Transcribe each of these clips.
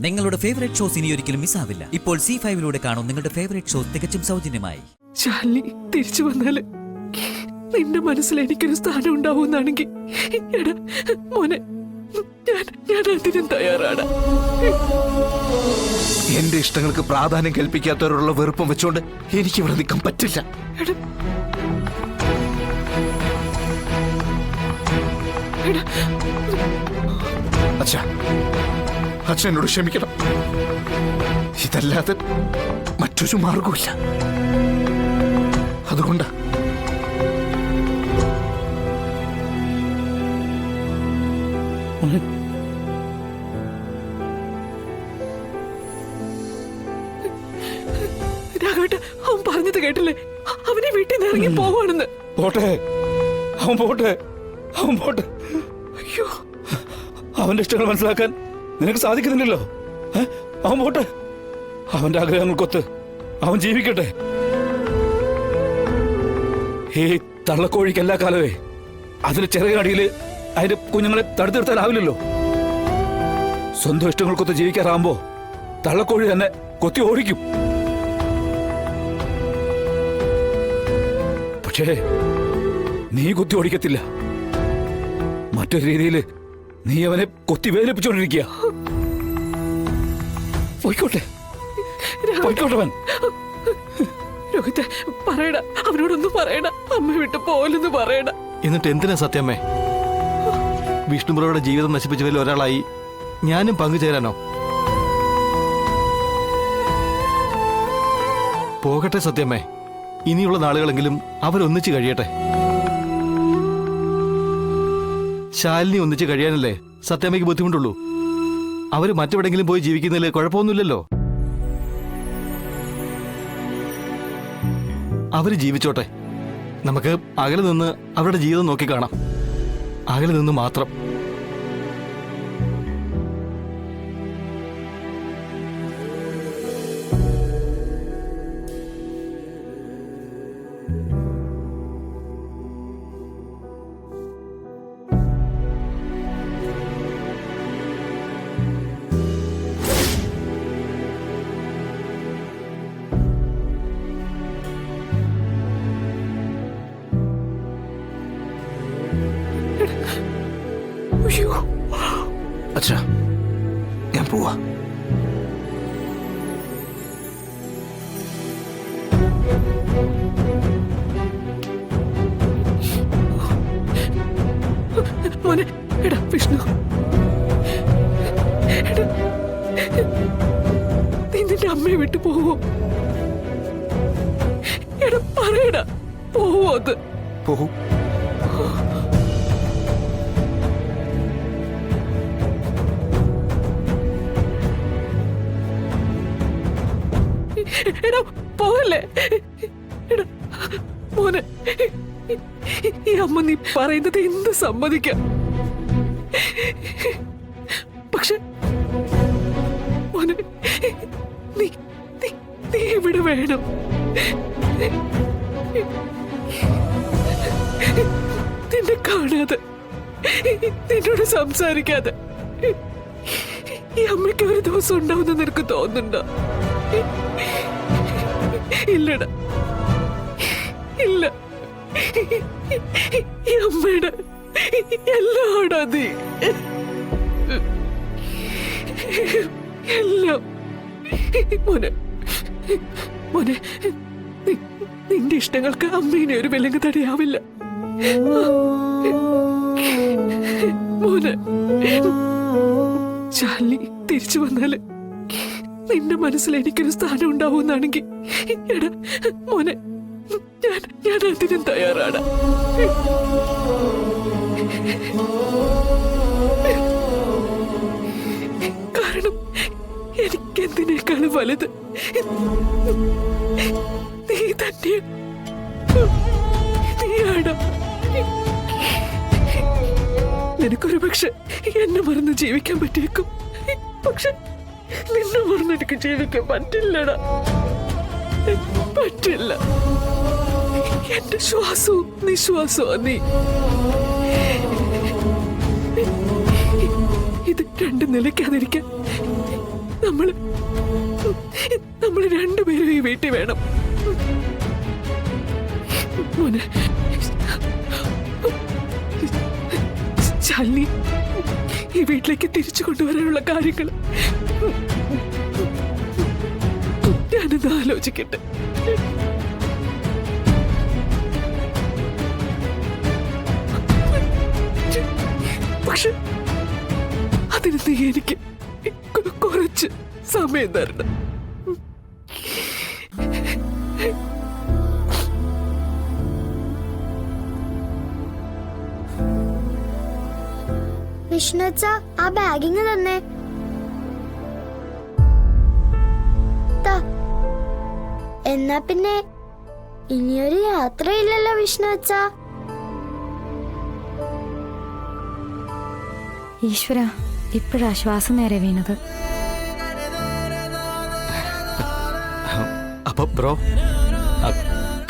നിങ്ങളുടെ favourite shows ഇനി ഒരിക്കലും മിസ്സാവില്ല. ഇപ്പോൾ C5 കാണും നിങ്ങളുടെ ഫേവറേറ്റ് ഷോസ് തികച്ചും സൗജന്യമായി. ശാലിനി തിരിച്ചു വന്നാല് നിന്റെ മനസ്സിൽ എനിക്കൊരു സ്ഥാനം ഉണ്ടാവുന്നാണെങ്കിൽ എടാ മോനെ, ഞാൻ അതിനും തയ്യാറാണ്. എന്റെ ഇഷ്ടങ്ങൾക്ക് പ്രാധാന്യം കൽപ്പിക്കാത്തവരോടുള്ള വെറുപ്പം വെച്ചോണ്ട് എനിക്ക് ഇവിടെ നിൽക്കാൻ പറ്റില്ല. അച്ഛാ, അച്ഛൻ എന്നോട് ക്ഷമിക്കണം. ഇതല്ലാതെ മറ്റൊരു മാർഗമില്ല. അതുകൊണ്ടാ രാഘവേട്ട, അവൻ പറഞ്ഞത് കേട്ടില്ലേ? അവനെ വീട്ടിൽ നിന്ന് ഇറങ്ങി പോവാണെന്ന്. പോട്ടെ, അവൻ പോട്ടെ, അവൻ പോട്ടെ. അയ്യോ, അവന്റെ ഇഷ്ടങ്ങൾ മനസ്സിലാക്കാൻ നിനക്ക് സാധിക്കുന്നില്ലല്ലോ. അവൻ പോട്ടെ, അവന്റെ ആഗ്രഹങ്ങൾക്കൊത്ത് അവൻ ജീവിക്കട്ടെ. ഈ തള്ളക്കോഴിക്ക് എല്ലാ കാലവേ അതിന് ചെറിയടിയില് അതിന്റെ കുഞ്ഞുങ്ങളെ തടുത്തു നിർത്താനാവില്ലല്ലോ. സ്വന്തം ഇഷ്ടങ്ങൾക്കൊത്ത് ജീവിക്കാറാകുമ്പോ തള്ളക്കോഴി തന്നെ കൊത്തി ഓടിക്കും. പക്ഷേ നീ കുത്തി ഓടിക്കത്തില്ല. മറ്റൊരു രീതിയിൽ നീ അവനെ കൊത്തി വേദനിപ്പിച്ചോണ്ടിരിക്കുക. പോയിക്കോട്ടെ, പോയിക്കോട്ടെ അവൻ. രോഹിത് പറയണ, അവനോടൊന്നും പറയണ, അമ്മ വിട്ട് പോലെന്ന് പറയണ. എന്നിട്ട് എന്തിനാ സത്യമ്മേ വിഷ്ണുപ്രഭയുടെ ജീവിതം നശിപ്പിച്ചവരിൽ ഒരാളായി ഞാനും പങ്കുചേരാനോ? പോകട്ടെ സത്യമ്മേ, ഇനിയുള്ള നാളുകളെങ്കിലും അവരൊന്നിച്ച് കഴിയട്ടെ. ശാലിനി ഒന്നിച്ച് കഴിയാനല്ലേ സത്യമ്മയ്ക്ക് ബുദ്ധിമുട്ടുള്ളൂ. അവര് മറ്റെവിടെങ്കിലും പോയി ജീവിക്കുന്നതിൽ കുഴപ്പമൊന്നുമില്ലല്ലോ. അവര് ജീവിച്ചോട്ടെ. നമുക്ക് അകലെ നിന്ന് അവരുടെ ജീവിതം നോക്കിക്കാണാം. അകലെ നിന്ന് മാത്രം. അയ്യോ, അച്ഛാ, ഞാൻ പോവാ. മോനെ, എടാ വിഷ്ണു, എടാ, നീ നിന്റെ അമ്മയെ വിട്ടു പോവോ? എടാ പറയടാ, പോവോ? അത് പോകൂ. എടാ പോവല്ലേ? എടാ മോനെ, ഈ അമ്മ നീ പറയുന്നത് എന്ത് സമ്മതിക്കാം. പക്ഷെ മോനെ, നീ നീ നീ ഇവിടെ വേണം. നിന്നെ കാണാതെ, നിന്നോട് സംസാരിക്കാതെ ഈ അമ്മയ്ക്ക് ഒരു ദിവസം ഉണ്ടാവുന്ന നിനക്ക് തോന്നുന്നുണ്ടോ? ഇല്ലടാ, ഇല്ല. ഈ അമ്മയുടെ എല്ലാടാ നീ, എല്ലാം. മോനെ, മോനെ, നിന്റെ ഇഷ്ടങ്ങൾക്ക് അമ്മേനെ ഒരു വിലങ്ങ് തടയാവില്ല മോനെ. ശാലിനി തിരിച്ചു വന്നാല് നിന്റെ മനസ്സിൽ എനിക്കൊരു സ്ഥാനം ഉണ്ടാവുന്നാണെങ്കിൽ എടാ മോനെ, ഞാൻ അതിനും തയ്യാറാണ്. കാരണം എനിക്കെന്തിനേക്കാളും വലുത് നീ തന്നെ, നീയാണ്. നിനക്കൊരു പക്ഷെ എന്നെ മറന്ന് ജീവിക്കാൻ പറ്റിയേക്കും. പക്ഷെ നിന്നെ മറന്ന് എനിക്ക് ജീവിക്കാൻ പറ്റില്ലടാ, പറ്റില്ല. എന്റെ ശ്വാസവും നിശ്വാസവും നീ. ഇത് രണ്ടും നിലയ്ക്കാതിരിക്കാൻ നമ്മൾ രണ്ടുപേരും ഈ വീട്ടിൽ വേണം. മോനെ, ശാലിനി ഈ വീട്ടിലേക്ക് തിരിച്ചു കൊണ്ടുവരാനുള്ള കാര്യങ്ങൾ ഞാനൊന്ന് ആലോചിക്കട്ടെ. പക്ഷെ അതിന് നീ എനിക്ക് കുറച്ച് സമയം തരണം. വിഷ്ണു അച്ഛാ, ആ ബാഗിങ് തന്നെ. എന്നാ പിന്നെ ഇനിയൊരു യാത്രയില്ലല്ലോ വിഷ്ണു അച്ഛാ. ഈശ്വര, ഇപ്പോഴാ ശ്വാസം നേരെ വീണത്. അപ്പൊ ബ്രോ,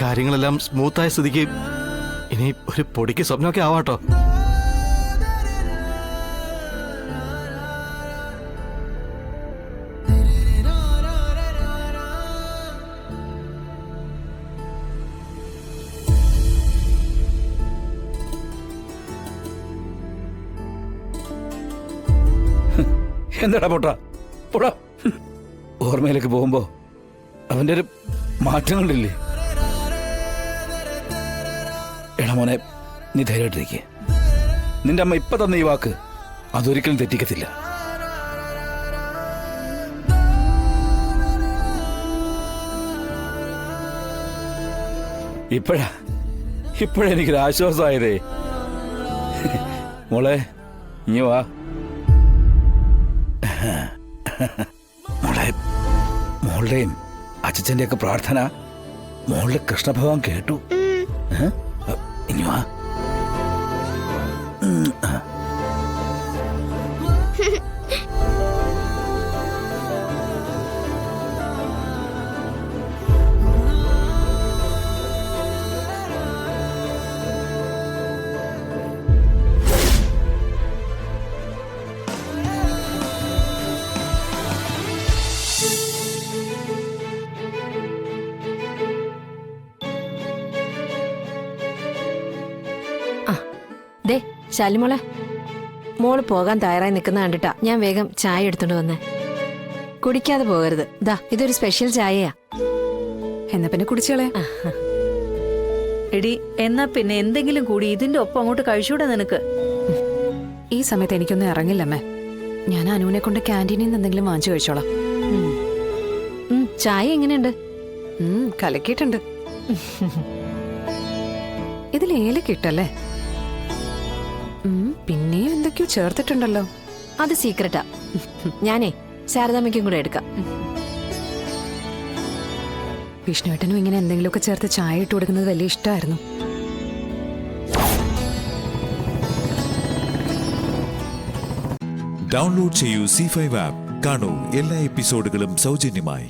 കാര്യങ്ങളെല്ലാം സ്മൂത്തായ സ്ഥിതിക്ക് ഇനി ഒരു പൊടിക്ക് സ്വപ്നമൊക്കെ ആവാട്ടോ. എന്താടാ പൊട്ടാ ഓർമ്മയിലേക്ക് പോകുമ്പോ അവന്റെ ഒരു മാറ്റം കണ്ടില്ലേ? എടാ മോനെ, നീ ധൈര്യമായിട്ടിരിക്കെ. നിന്റെ അമ്മ ഇപ്പൊ തന്ന ഈ വാക്ക് അതൊരിക്കലും തെറ്റിക്കത്തില്ല. ഇപ്പോഴാ എനിക്കൊരു ആശ്വാസമായതേ. മോളെ, നീ വാ. മോളുടെയും അച്ഛൻ്റെ ഒക്കെ പ്രാർത്ഥന മോളുടെ കൃഷ്ണഭഗവാൻ കേട്ടു. ഇനി വാ. ദേ ശാലിമോളെ, മോള് പോകാൻ തയ്യാറായി നിൽക്കുന്ന കണ്ടിട്ടാ ഞാൻ വേഗം ചായ എടുത്തോണ്ട് വന്നേ. കുടിക്കാതെ പോകരുത്. ദാ ഇതൊരു സ്പെഷ്യൽ ചായയാ. എന്നാ പിന്നെ കുടിച്ചോളെ. എടി, എന്നാ പിന്നെ എന്തെങ്കിലും കൂടി ഇതിന്റെ ഒപ്പം അങ്ങോട്ട് കഴിച്ചൂടെ നിനക്ക്? ഈ സമയത്ത് എനിക്കൊന്നും ഇറങ്ങില്ലമ്മേ. ഞാൻ അനുവിനെ കൊണ്ട് ക്യാൻറ്റീനിൽ നിന്ന് എന്തെങ്കിലും വാങ്ങിച്ചു കഴിച്ചോളാം. ചായ എങ്ങനെയുണ്ട്? കലക്കിയിട്ടുണ്ട്. ഇതിൽ ഏലക്കിട്ടല്ലേ? പിന്നെയും എന്തൊക്കെയോ ചേർത്തിട്ടുണ്ടല്ലോ. അത് സീക്രട്ടാ. ഞാനേ ശാരദാമ്മയ്ക്കും കൂടെ എടുക്കാം. വിഷ്ണുവേട്ടനും ഇങ്ങനെ എന്തെങ്കിലുമൊക്കെ ചേർത്ത് ചായ ഇട്ട് കൊടുക്കുന്നത് വലിയ ഇഷ്ടമായിരുന്നു. ഡൗൺലോഡ് ചെയ്യൂ C5 ആപ്പ്. കാണൂ എല്ലാ എപ്പിസോഡുകളും സൗജന്യമായി.